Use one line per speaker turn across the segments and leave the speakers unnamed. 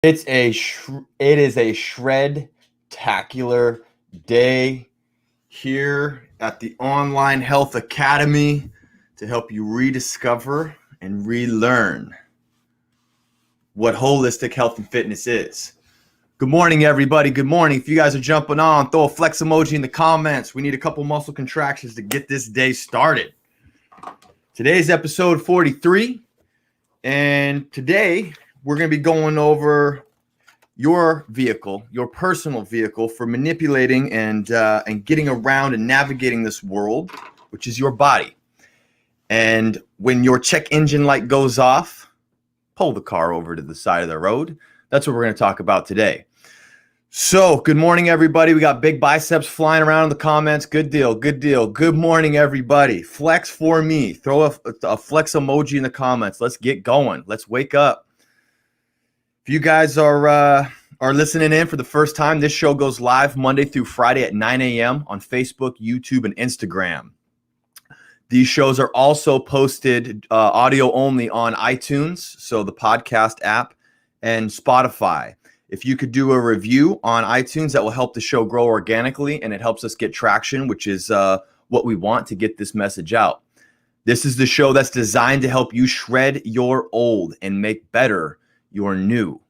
It is a shred-tacular day here at the Online Health Academy to help you rediscover and relearn what holistic health and fitness is. Good morning, everybody. Good morning. If you guys are jumping on, throw a flex emoji in the comments. We need a couple muscle contractions to get this day started. Today's episode 43, and today we're going to be going over your vehicle, your personal vehicle for manipulating and getting around and navigating this world, which is your body. And when your check engine light goes off, pull the car over to the side of the road. That's what we're going to talk about today. So, good morning, everybody. We got big biceps flying around in the comments. Good deal, good deal. Good morning, everybody. Flex for me. Throw a flex emoji in the comments. Let's get going. Let's wake up. If you guys are listening in for the first time, this show goes live Monday through Friday at 9 a.m. on Facebook, YouTube, and Instagram. These shows are also posted audio only on iTunes, so the podcast app, and Spotify. If you could do a review on iTunes, that will help the show grow organically, and it helps us get traction, which is what we want to get this message out. This is the show that's designed to help you shred your old and make better your new.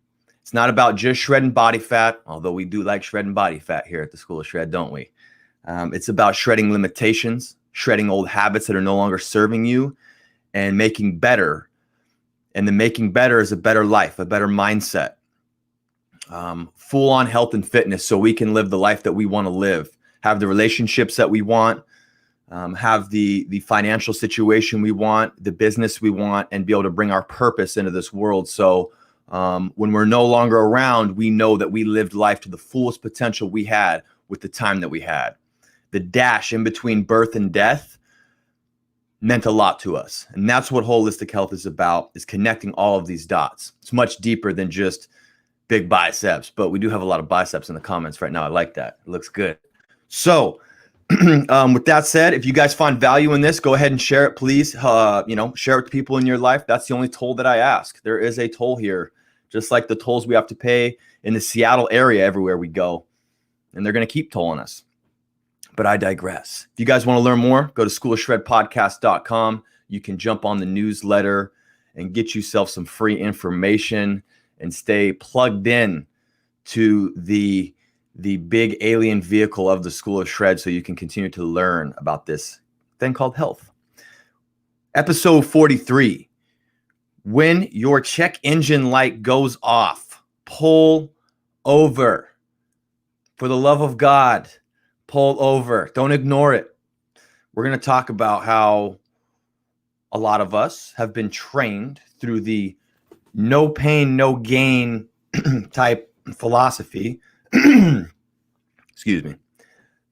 It's not about just shredding body fat, although we do like shredding body fat here at the School of Shred, don't we? It's about shredding limitations, shredding old habits that are no longer serving you, and making better. And the making better is a better life, a better mindset. Full-on health and fitness so we can live the life that we want to live, have the relationships that we want, have the financial situation we want, the business we want, and be able to bring our purpose into this world. So when we're no longer around, we know that we lived life to the fullest potential we had with the time that we had. The dash in between birth and death meant a lot to us. And that's what holistic health is about, is connecting all of these dots. It's much deeper than just big biceps, but we do have a lot of biceps in the comments right now. I like that. It looks good. So with that said, if you guys find value in this, go ahead and share it, please. Share it to people in your life. That's the only toll that I ask. There is a toll here, just like the tolls we have to pay in the Seattle area everywhere we go. And they're going to keep tolling us. But I digress. If you guys want to learn more, go to schoolofshredpodcast.com. You can jump on the newsletter and get yourself some free information and stay plugged in to the big alien vehicle of the School of Shred so you can continue to learn about this thing called health. Episode 43. When your check engine light goes off, pull over. For the love of God, pull over. Don't ignore it. We're going to talk about how a lot of us have been trained through the no pain, no gain type philosophy. Excuse me.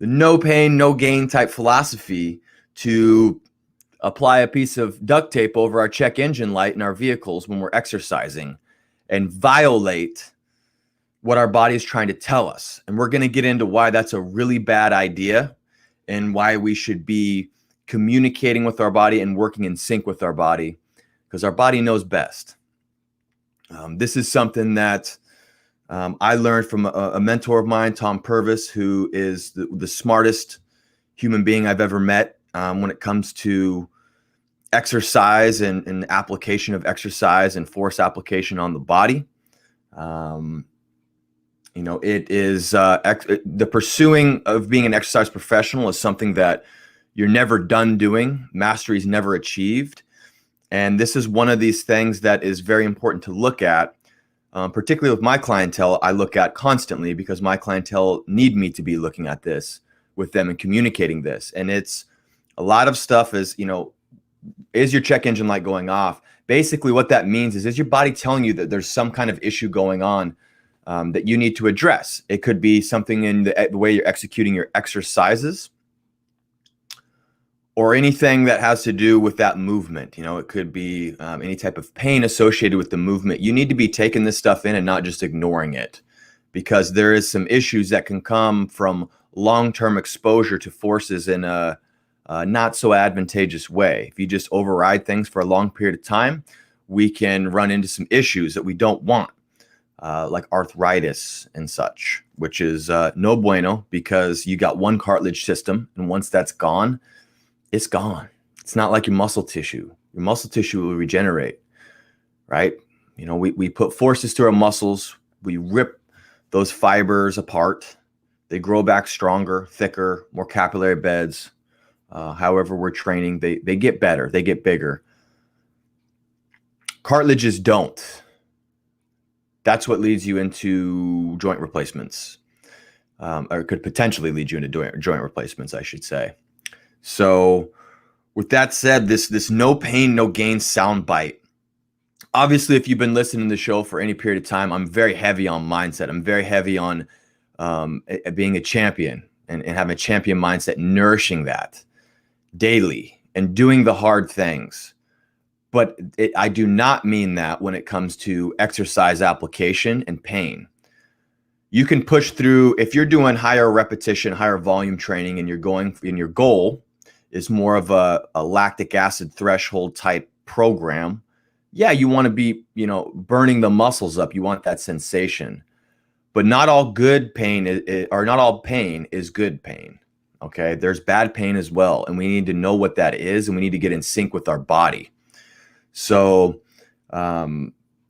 The no pain, no gain type philosophy to apply a piece of duct tape over our check engine light in our vehicles when we're exercising and violate what our body is trying to tell us. And we're going to get into why that's a really bad idea and why we should be communicating with our body and working in sync with our body, because our body knows best. This is something that I learned from a mentor of mine, Tom Purvis, who is the smartest human being I've ever met when it comes to exercise and application of exercise and force application on the body. It is the pursuing of being an exercise professional is something that you're never done doing. Mastery is never achieved. And this is one of these things that is very important to look at, particularly with my clientele. I look at constantly because my clientele need me to be looking at this with them and communicating this. And it's a lot of stuff is your check engine light going off? Basically what that means is your body telling you that there's some kind of issue going on that you need to address. It could be something in the way you're executing your exercises, or anything that has to do with that movement. It could be any type of pain associated with the movement. You need to be taking this stuff in and not just ignoring it, because there is some issues that can come from long-term exposure to forces in a not so advantageous way. If you just override things for a long period of time, we can run into some issues that we don't want. like arthritis and such, which is no bueno, because you got one cartilage system, and once that's gone, it's gone. It's not like your muscle tissue. Your muscle tissue will regenerate, right? We put forces through our muscles. We rip those fibers apart. They grow back stronger, thicker, more capillary beds. However we're training, they get better. They get bigger. Cartilages don't. That's what leads you into joint replacements, or could potentially lead you into joint replacements, I should say. So with that said, this no pain, no gain soundbite. Obviously, if you've been listening to the show for any period of time, I'm very heavy on mindset. I'm very heavy on being a champion and having a champion mindset, nourishing that daily and doing the hard things. But I do not mean that when it comes to exercise application and pain. You can push through if you're doing higher repetition, higher volume training, and your goal is more of a lactic acid threshold type program. Yeah, you want to be, burning the muscles up. You want that sensation. But not all good pain or not all pain is good pain. Okay, there's bad pain as well, and we need to know what that is, and we need to get in sync with our body. So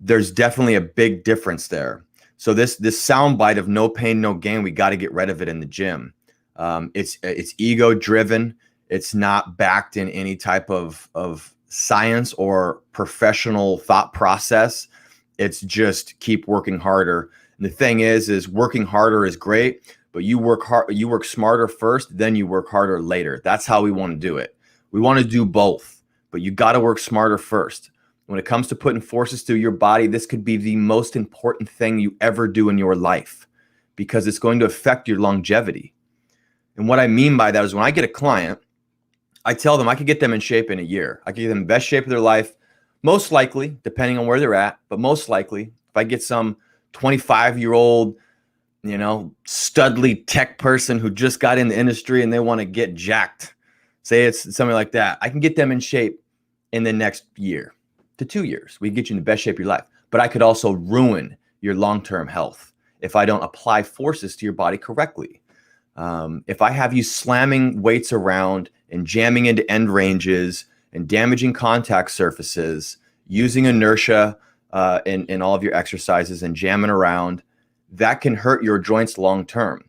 there's definitely a big difference there. So this soundbite of no pain, no gain, we got to get rid of it in the gym. It's ego driven. It's not backed in any type of science or professional thought process. It's just keep working harder. And the thing is working harder is great, but you work smarter first, then you work harder later. That's how we want to do it. We want to do both, but you got to work smarter first. When it comes to putting forces through your body, this could be the most important thing you ever do in your life, because it's going to affect your longevity. And what I mean by that is when I get a client, I tell them I could get them in shape in a year. I could get them in the best shape of their life, most likely, depending on where they're at, but most likely, if I get some 25-year-old, studly tech person who just got in the industry and they want to get jacked, say it's something like that, I can get them in shape in the next year to 2 years. We can get you in the best shape of your life. But I could also ruin your long-term health if I don't apply forces to your body correctly. If I have you slamming weights around and jamming into end ranges and damaging contact surfaces, using inertia in all of your exercises and jamming around, that can hurt your joints long-term.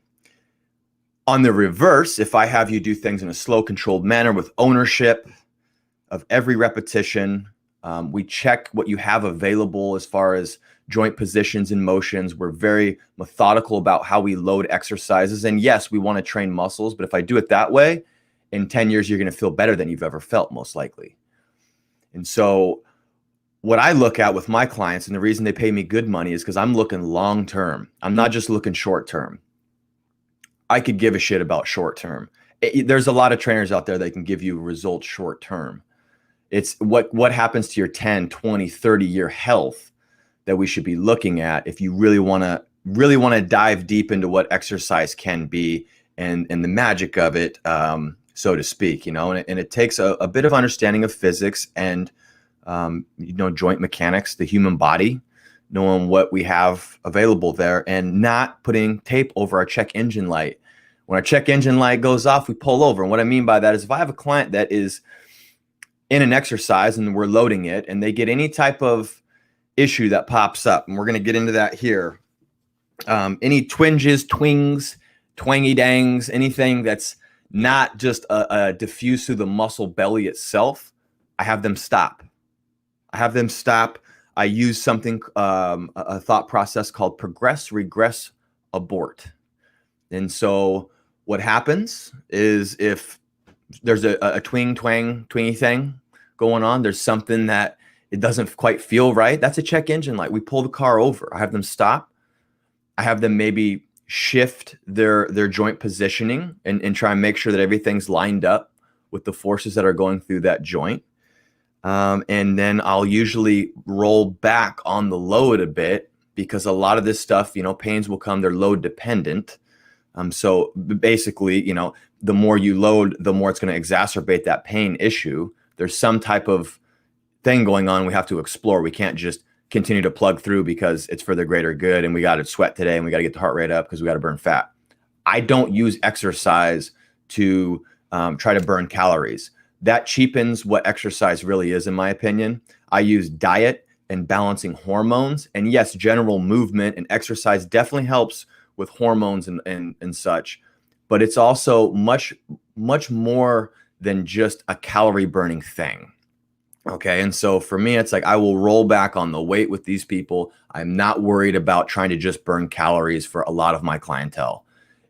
On the reverse, if I have you do things in a slow, controlled manner with ownership of every repetition, we check what you have available as far as joint positions and motions. We're very methodical about how we load exercises. And yes, we want to train muscles, but if I do it that way, in 10 years, you're going to feel better than you've ever felt, most likely. And so what I look at with my clients, and the reason they pay me good money, is because I'm looking long-term. I'm not just looking short-term. I could give a shit about short-term. There's a lot of trainers out there that can give you results short-term. It's what happens to your 10, 20, 30-year health that we should be looking at if you really want to dive deep into what exercise can be and the magic of it, so to speak, and it takes a bit of understanding of physics and, joint mechanics, the human body, knowing what we have available there and not putting tape over our check engine light. When our check engine light goes off, we pull over. And what I mean by that is if I have a client that is in an exercise and we're loading it and they get any type of issue that pops up, and we're going to get into that here, any twinges, twings, twangy dangs, anything that's not just a diffuse through the muscle belly itself, I have them stop. I use something, a thought process called progress, regress, abort. And so what happens is if there's a twangy thing going on, there's something that it doesn't quite feel right, that's a check engine light. We pull the car over. I have them stop. I have them maybe shift their joint positioning and try and make sure that everything's lined up with the forces that are going through that joint. And then I'll usually roll back on the load a bit because a lot of this stuff, pains will come, they're load dependent. So basically, the more you load, the more it's going to exacerbate that pain issue. There's some type of thing going on we have to explore. We can't just continue to plug through because it's for the greater good and we got to sweat today and we got to get the heart rate up because we got to burn fat. I don't use exercise to try to burn calories. That cheapens what exercise really is, in my opinion. I use diet and balancing hormones. And yes, general movement and exercise definitely helps with hormones and such. But it's also much more than just a calorie burning thing. Okay. And so for me, it's like I will roll back on the weight with these people. I'm not worried about trying to just burn calories for a lot of my clientele.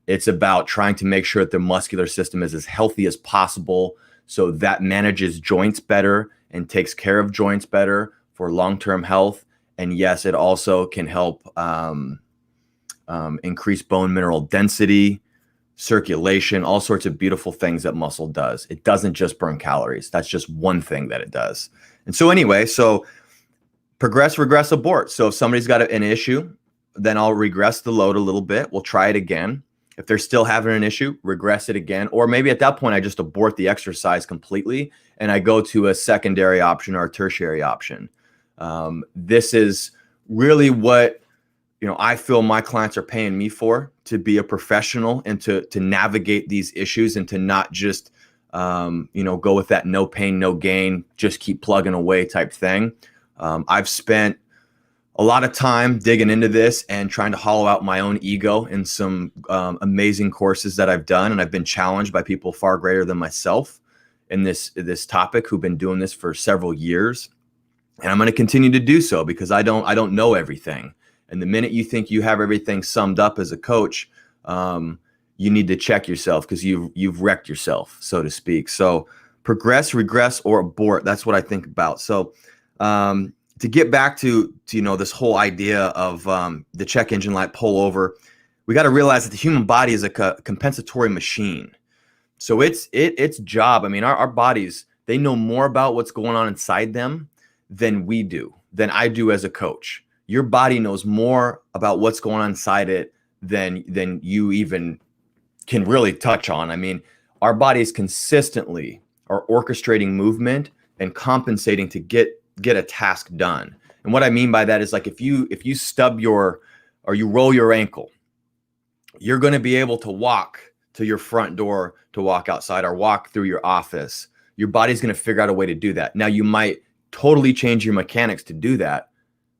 It's about trying to make sure that the muscular system is as healthy as possible so that manages joints better and takes care of joints better for long-term health. And yes, it also can help increase bone mineral density, circulation, all sorts of beautiful things that muscle does. It doesn't just burn calories. That's just one thing that it does. And so anyway, so progress, regress, abort. So if somebody's got an issue, then I'll regress the load a little bit. We'll try it again. If they're still having an issue, regress it again. Or maybe at that point, I just abort the exercise completely and I go to a secondary option or a tertiary option. This is really what I feel my clients are paying me for, to be a professional and to navigate these issues and to not just, go with that no pain, no gain, just keep plugging away type thing. I've spent a lot of time digging into this and trying to hollow out my own ego in some amazing courses that I've done. And I've been challenged by people far greater than myself in this topic who've been doing this for several years. And I'm going to continue to do so because I don't know everything. And the minute you think you have everything summed up as a coach, you need to check yourself because you've wrecked yourself, so to speak. So progress, regress, or abort. That's what I think about. So to get back to this whole idea of the check engine light pull over, we got to realize that the human body is a compensatory machine. So its job. I mean, our bodies, they know more about what's going on inside them than I do as a coach. Your body knows more about what's going on inside it than you even can really touch on. I mean, our bodies consistently are orchestrating movement and compensating to get a task done. And what I mean by that is, like, if you stub or you roll your ankle, you're going to be able to walk to your front door to walk outside or walk through your office. Your body's going to figure out a way to do that. Now, you might totally change your mechanics to do that,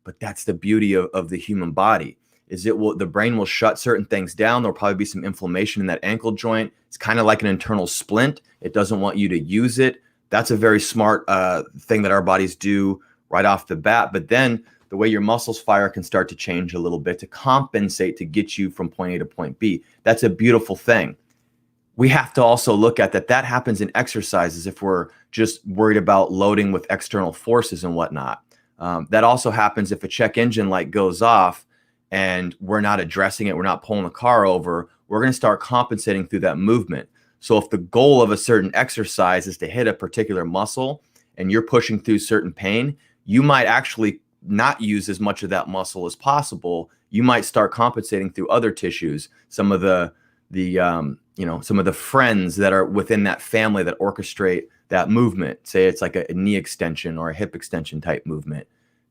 but that's the beauty of the human body, is the brain will shut certain things down. There'll probably be some inflammation in that ankle joint. It's kind of like an internal splint. It doesn't want you to use it. That's a very smart thing that our bodies do right off the bat. But then the way your muscles fire can start to change a little bit to compensate to get you from point A to point B. That's a beautiful thing. We have to also look at that happens in exercises if we're just worried about loading with external forces and whatnot. That also happens if a check engine light goes off and we're not addressing it, we're not pulling the car over, we're going to start compensating through that movement. So if the goal of a certain exercise is to hit a particular muscle and you're pushing through certain pain, you might actually not use as much of that muscle as possible. You might start compensating through other tissues, some of the friends that are within that family that orchestrate that movement. Say it's like a knee extension or a hip extension type movement.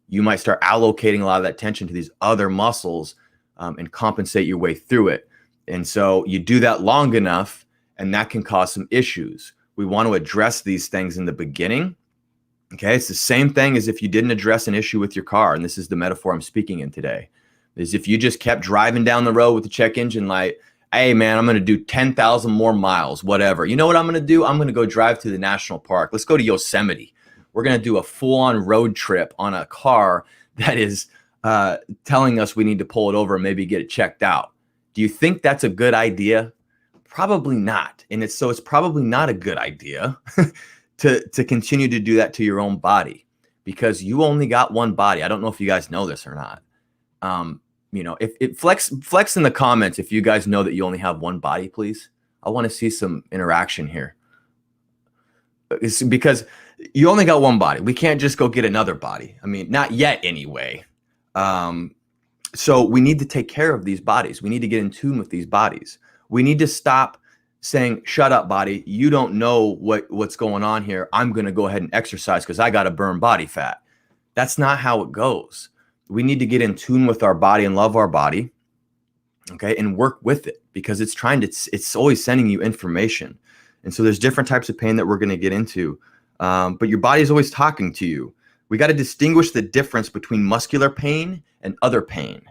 You might start allocating a lot of that tension to these other muscles and compensate your way through it. And so you do that long enough, and that can cause some issues. We want to address these things in the beginning. Okay, it's the same thing as if you didn't address an issue with your car, and this is the metaphor I'm speaking in today, is if you just kept driving down the road with the check engine light, hey man, I'm going to do 10,000 more miles, whatever. You know what I'm going to do? I'm going to go drive to the national park. Let's go to Yosemite. We're going to do a full-on road trip on a car that is telling us we need to pull it over and maybe get it checked out. Do you think that's a good idea? Probably not. And it's probably not a good idea to continue to do that to your own body, because you only got one body. I don't know if you guys know this or not. If it flex in the comments if you guys know that you only have one body, please. I want to see some interaction here. It's because you only got one body. We can't just go get another body. I mean, not yet anyway. So we need to take care of these bodies. We need to get in tune with these bodies. We need to stop saying, shut up, body. You don't know what's going on here. I'm going to go ahead and exercise because I got to burn body fat. That's not how it goes. we need to get in tune with our body and love our body, okay, and work with it, because it's always sending you information. And so there's different types of pain that we're going to get into, but your body is always talking to you. We got to distinguish the difference between muscular pain and other pain.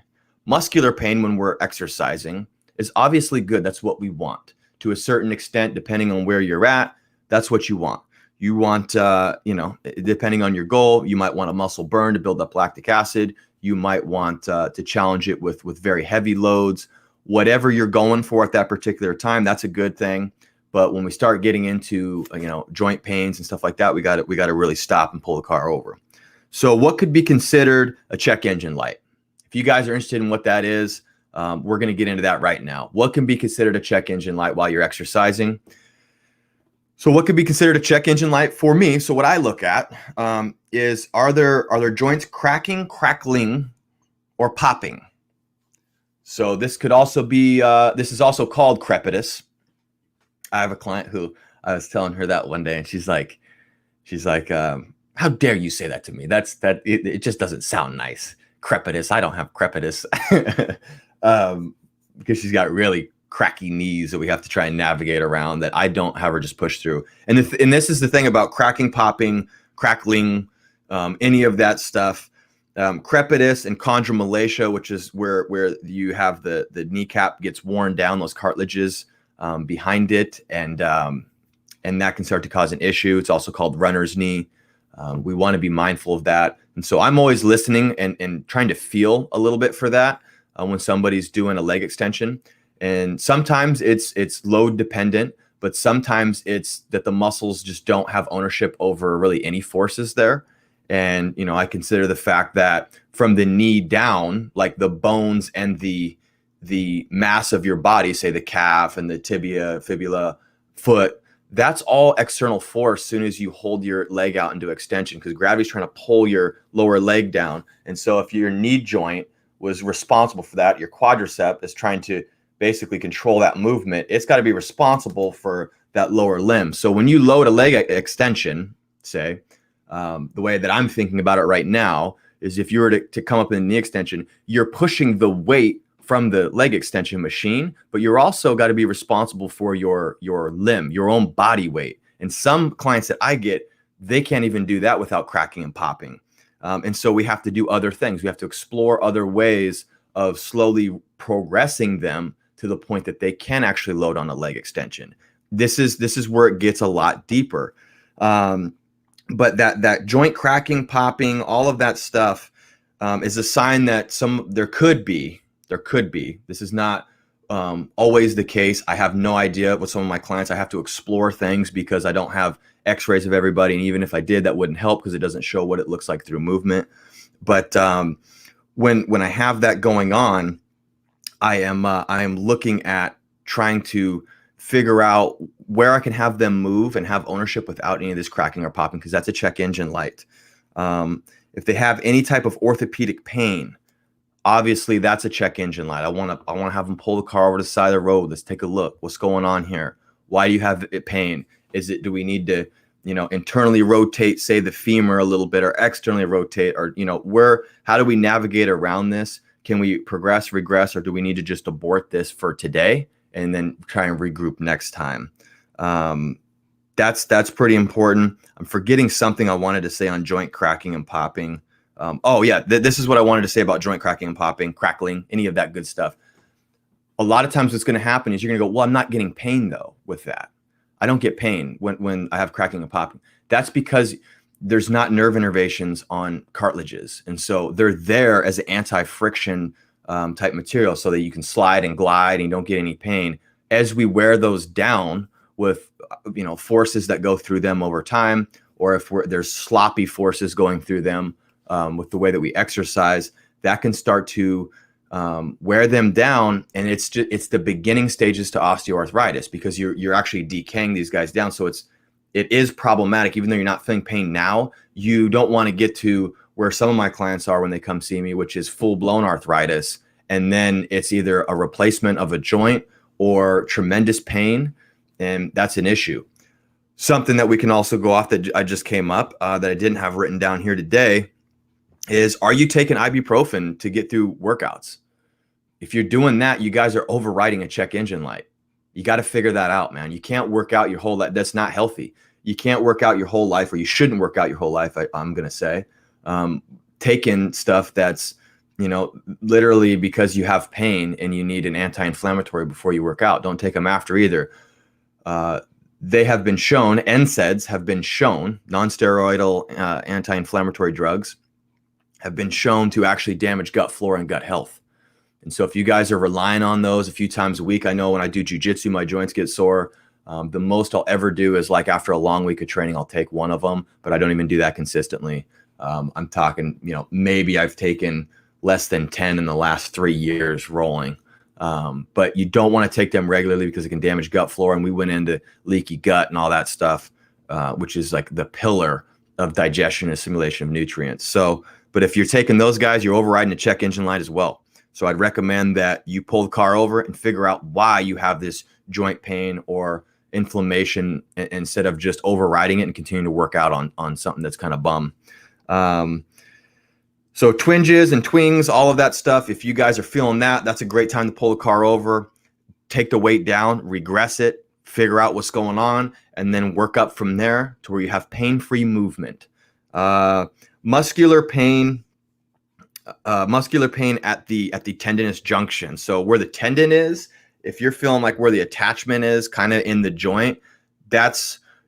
Muscular pain when we're exercising is obviously good. That's what we want to a certain extent, depending on where you're at. That's what you want. You want, depending on your goal, you might want a muscle burn to build up lactic acid. You might want to challenge it with very heavy loads. Whatever you're going for at that particular time, that's a good thing. But when we start getting into joint pains and stuff like that, we got to really stop and pull the car over. So what could be considered a check engine light? If you guys are interested in what that is, we're going to get into that right now. What can be considered a check engine light while you're exercising? So what could be considered a check engine light for me? So what I look at is, are there joints cracking, crackling, or popping? So this could also be, this is also called crepitus. I have a client who I was telling her that one day, and she's like, how dare you say that to me? It just doesn't sound nice. Crepitus. I don't have crepitus. Because she's got really cracky knees that we have to try and navigate around, that I don't have her just push through. And this is the thing about cracking, popping, crackling, any of that stuff. Crepitus and chondromalacia, which is where you have the kneecap gets worn down, those cartilages behind it, and that can start to cause an issue. It's also called runner's knee. We want to be mindful of that. And so I'm always listening and trying to feel a little bit for that when somebody's doing a leg extension. And sometimes it's load dependent, but sometimes it's that the muscles just don't have ownership over really any forces there. And, I consider the fact that from the knee down, like the bones and the mass of your body, say the calf and the tibia, fibula, foot, that's all external force as soon as you hold your leg out into extension, because gravity's trying to pull your lower leg down. And so if your knee joint was responsible for that, your quadricep is trying to basically control that movement. It's got to be responsible for that lower limb. So when you load a leg extension, say, the way that I'm thinking about it right now is, if you were to come up in a knee extension, you're pushing the weight from the leg extension machine, but you're also got to be responsible for your limb, your own body weight. And some clients that I get, they can't even do that without cracking and popping. And so we have to do other things. We have to explore other ways of slowly progressing them to the point that they can actually load on a leg extension. This is where it gets a lot deeper. But that joint cracking, popping, all of that stuff is a sign that there could be. This is not always the case. I have no idea with some of my clients. I have to explore things because I don't have x-rays of everybody. And even if I did, that wouldn't help because it doesn't show what it looks like through movement. But when I have that going on, I am looking at trying to figure out where I can have them move and have ownership without any of this cracking or popping, because that's a check engine light. If they have any type of orthopedic pain, obviously that's a check engine light. I want to have them pull the car over to the side of the road. Let's take a look. What's going on here? Why do you have pain? Do we need to, internally rotate, say, the femur a little bit, or externally rotate, or, how do we navigate around this? Can we progress, regress, or do we need to just abort this for today and then try and regroup next time? That's pretty important. I'm forgetting something I wanted to say on joint cracking and popping. This is what I wanted to say about joint cracking and popping, crackling, any of that good stuff. A lot of times what's going to happen is you're going to go, well, I'm not getting pain though with that. I don't get pain when I have cracking and popping. That's because there's not nerve innervations on cartilages. And so they're there as an anti-friction type material so that you can slide and glide and you don't get any pain. As we wear those down with, forces that go through them over time, or if there's sloppy forces going through them with the way that we exercise, that can start to wear them down. And it's the beginning stages to osteoarthritis, because you're actually decaying these guys down. So it is problematic. Even though you're not feeling pain now, you don't want to get to where some of my clients are when they come see me, which is full-blown arthritis. And then it's either a replacement of a joint or tremendous pain. And that's an issue. Something that we can also go off that I just came up that I didn't have written down here today is, are you taking ibuprofen to get through workouts? If you're doing that, you guys are overriding a check engine light. You got to figure that out, man. You can't work out your whole life. That's not healthy. You can't work out your whole life, or you shouldn't work out your whole life, I'm going to say. Taking stuff that's, literally because you have pain and you need an anti-inflammatory before you work out. Don't take them after either. They have been shown, NSAIDs have been shown, non-steroidal anti-inflammatory drugs have been shown to actually damage gut flora and gut health. And so if you guys are relying on those a few times a week, I know when I do jujitsu, my joints get sore. The most I'll ever do is like after a long week of training, I'll take one of them, but I don't even do that consistently. I'm talking, maybe I've taken less than 10 in the last 3 years rolling. But you don't want to take them regularly because it can damage gut flora. And we went into leaky gut and all that stuff, which is like the pillar of digestion and assimilation of nutrients. So, but if you're taking those guys, you're overriding the check engine light as well. So I'd recommend that you pull the car over and figure out why you have this joint pain or inflammation instead of just overriding it and continuing to work out on something that's kind of bum. So twinges and twings, all of that stuff, if you guys are feeling that, that's a great time to pull the car over, take the weight down, regress it, figure out what's going on, and then work up from there to where you have pain-free movement. Muscular pain at the tendinous junction. So where the tendon is, if you're feeling like where the attachment is kind of in the joint,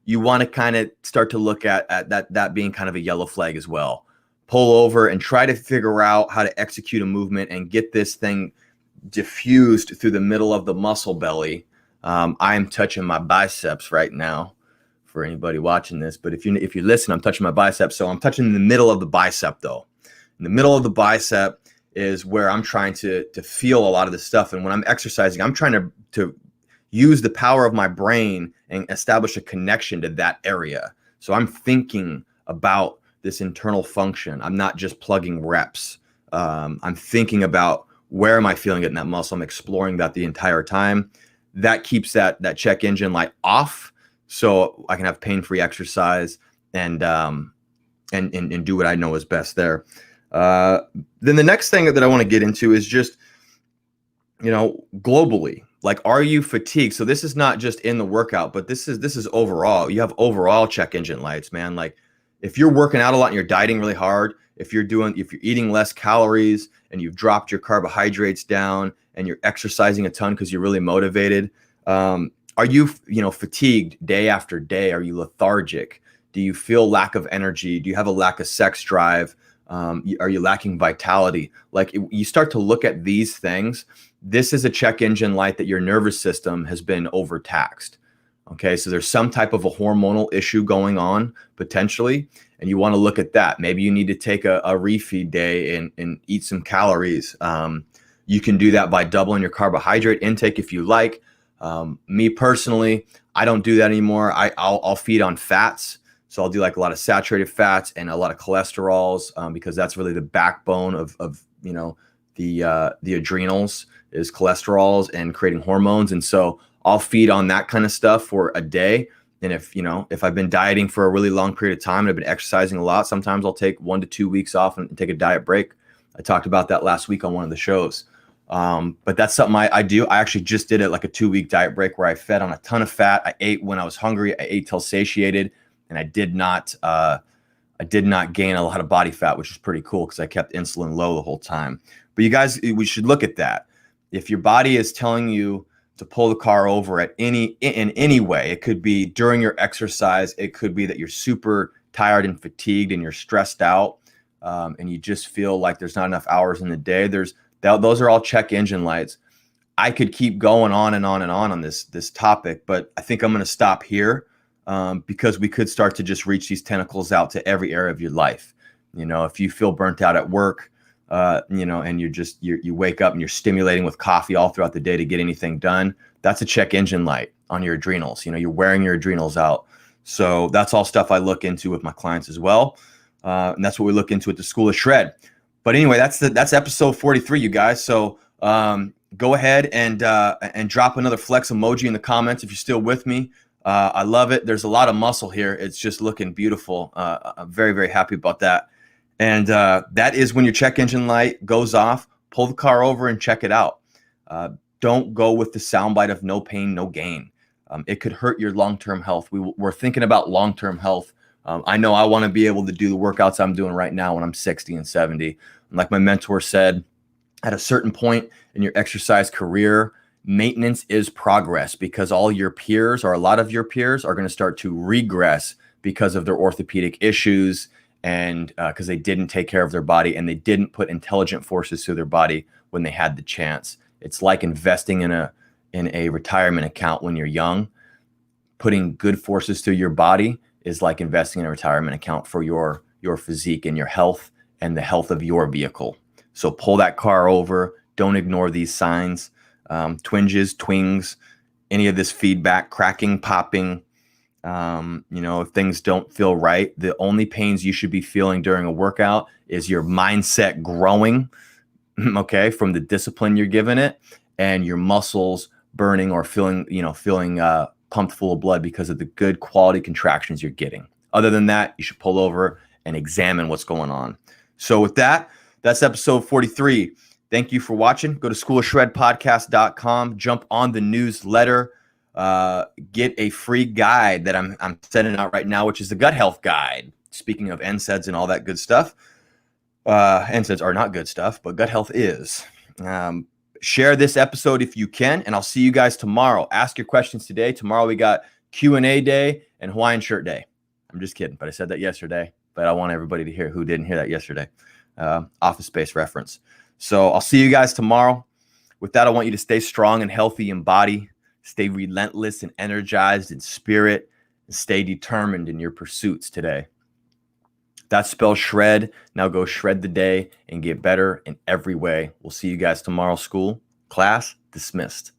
you want to kind of start to look at that being kind of a yellow flag as well. Pull over and try to figure out how to execute a movement and get this thing diffused through the middle of the muscle belly. I'm touching my biceps right now for anybody watching this, but if you listen, I'm touching my biceps. So I'm touching the middle of the bicep though. In the middle of the bicep is where I'm trying to feel a lot of this stuff. And when I'm exercising, I'm trying to use the power of my brain and establish a connection to that area. So I'm thinking about this internal function. I'm not just plugging reps. I'm thinking about where am I feeling it in that muscle. I'm exploring that the entire time. That keeps that check engine light off, so I can have pain-free exercise and do what I know is best there. Then the next thing that I want to get into is just, globally, like, are you fatigued? So this is not just in the workout, but this is overall. You have overall check engine lights, man. Like, if you're working out a lot and you're dieting really hard, if you're eating less calories and you've dropped your carbohydrates down and you're exercising a ton because you're really motivated, are you fatigued day after day? Are you lethargic? Do you feel lack of energy? Do you have a lack of sex drive? Are you lacking vitality? Like, you start to look at these things. This is a check engine light that your nervous system has been overtaxed. Okay, so there's some type of a hormonal issue going on potentially, and you want to look at that. Maybe you need to take a refeed day and eat some calories. You can do that by doubling your carbohydrate intake if you like. Me personally, I don't do that anymore. I'll feed on fats. So I'll do like a lot of saturated fats and a lot of cholesterols because that's really the backbone of the adrenals is cholesterols and creating hormones. And so I'll feed on that kind of stuff for a day. And if I've been dieting for a really long period of time and I've been exercising a lot, sometimes I'll take 1 to 2 weeks off and take a diet break. I talked about that last week on one of the shows. But that's something I do. I actually just did it like a 2-week diet break where I fed on a ton of fat. I ate when I was hungry. I ate till satiated, and I did not gain a lot of body fat, which is pretty cool because I kept insulin low the whole time. But you guys, we should look at that. If your body is telling you to pull the car over in any way, it could be during your exercise. It could be that you're super tired and fatigued and you're stressed out, and you just feel like there's not enough hours in the day. Those are all check engine lights. I could keep going on and on and on this topic, but I think I'm going to stop here because we could start to just reach these tentacles out to every area of your life. If you feel burnt out at work, and you wake up and you're stimulating with coffee all throughout the day to get anything done, that's a check engine light on your adrenals. You're wearing your adrenals out. So that's all stuff I look into with my clients as well. And that's what we look into at the School of Shred. But anyway, that's episode 43, you guys. So go ahead and drop another flex emoji in the comments if you're still with me. I love it. There's a lot of muscle here. It's just looking beautiful. I'm very, very happy about that. And that is when your check engine light goes off, pull the car over and check it out. Don't go with the soundbite of no pain, no gain. It could hurt your long-term health. We're thinking about long-term health. I know I want to be able to do the workouts I'm doing right now when I'm 60 and 70. And like my mentor said, at a certain point in your exercise career, maintenance is progress, because all your peers, or a lot of your peers, are going to start to regress because of their orthopedic issues, and because they didn't take care of their body and they didn't put intelligent forces through their body when they had the chance. It's like investing in a retirement account when you're young. Putting good forces through your body is like investing in a retirement account for your physique and your health and the health of your vehicle. So pull that car over. Don't ignore these signs, twinges, twings, any of this feedback, cracking, popping. If things don't feel right, the only pains you should be feeling during a workout is your mindset growing, okay, from the discipline you're giving it, and your muscles burning or feeling pumped full of blood because of the good quality contractions you're getting. Other than that, you should pull over and examine what's going on. So with that, that's episode 43. Thank you for watching. Go to schoolofshredpodcast.com, jump on the newsletter, get a free guide that I'm sending out right now, which is the gut health guide. Speaking of NSAIDs and all that good stuff, NSAIDs are not good stuff, but gut health is. Share this episode if you can, and I'll see you guys tomorrow. Ask your questions today. Tomorrow we got Q&A day and Hawaiian shirt day. I'm just kidding, but I said that yesterday, but I want everybody to hear who didn't hear that yesterday. Office Space reference. So I'll see you guys tomorrow. With that, I want you to stay strong and healthy in body, stay relentless and energized in spirit, and stay determined in your pursuits today. That spells shred. Now go shred the day and get better in every way. We'll see you guys tomorrow. School, class, dismissed.